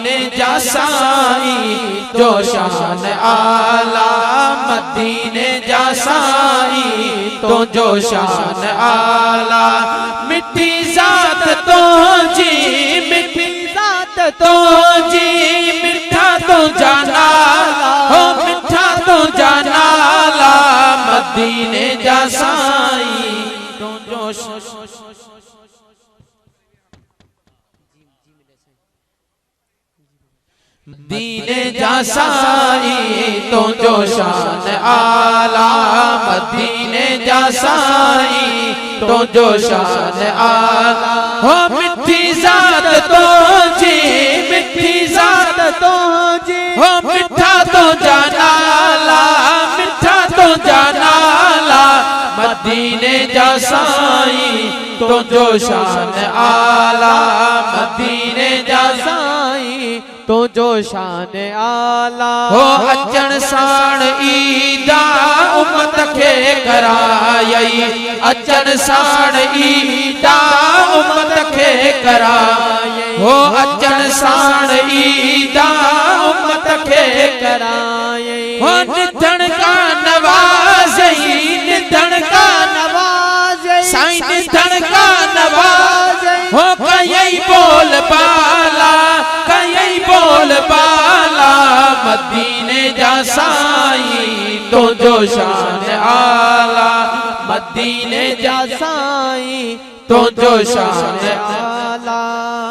मदीने जा साईं जो शान आला मदीने जा साईं तो जो शान आला मिठी जात तो जी मिठी जात तो जी मिठा तो जाना हो मिठा तो जाना मदीने जा साईं तो जो मदीने जा साईं तो जो शान आला मदीने जा साईं तो जो शान आला हो मिठी जात तो जी मिठी जात तो जी हो मिठा तो जाना मिठा तो जाना मदीने जा साईं तो जो शान आला मदीने जा साईं तो जो शान आला हो अचन साण ईदा उम्मत के करायई अचन साण ईदा उम्मत के करायई हो अचन साण ईदा उम्मत के करायई हो निधन का नवाज़ई निधन का नवाज़ई साईं निधन का नवाज़ई हो कयई बोल बाला कयई बोल बाला मदीने जा साईं तो जो शान आला मदीने जा साईं तो जो शान आला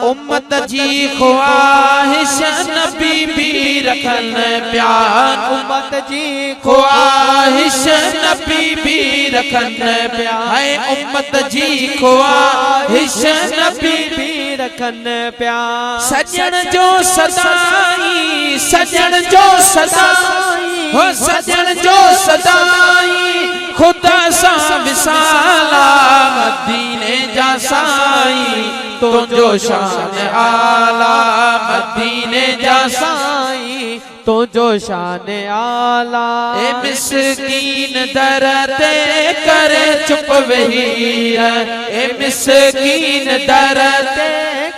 उम्मत जी ख्वाहिश नबी भी रखन प्यार उम्मत जी ख्वाहिश नबी भी रखन प्यार है उम्मत जी ख्वाहिश नबी भी रखन प्यार सजन जो सदाई सजन जो सदाई हो सजन जो सदाई खुदा सा विसाला मदीने जा साईं तो जो शान आला मदीने जा साईं तो जो शान आला ए मिस्कीन दर ते करे चुप वहीर ए मिस्कीन दर ते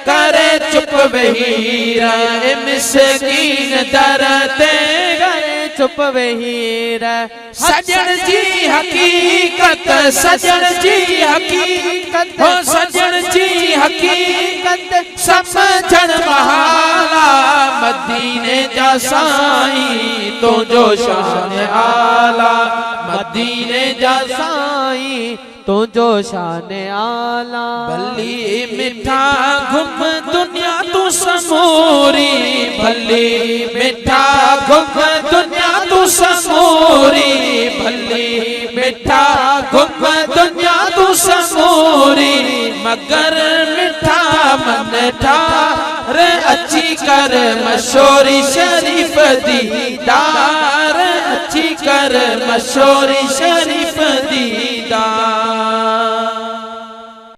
करे चुप वहीर ए मिस्कीन दर ते करे चुप वहीर सजन जी हकीकत सजन जी हकीकत हो सजन जी हकीकत समझण महाला मदीने जा साईं तो जो शान आला मदीने जा साईं तो जो शान आला भली मिठा घुम दुनिया तू समूरी भली मिठा घुम दुनिया तू समूरी भली मिठा घुम दुनिया तू समूरी मगर मिठा मन ठार अची कर मशोरी शरीफ दीदार अची कर मशोरी शरीफ दीदार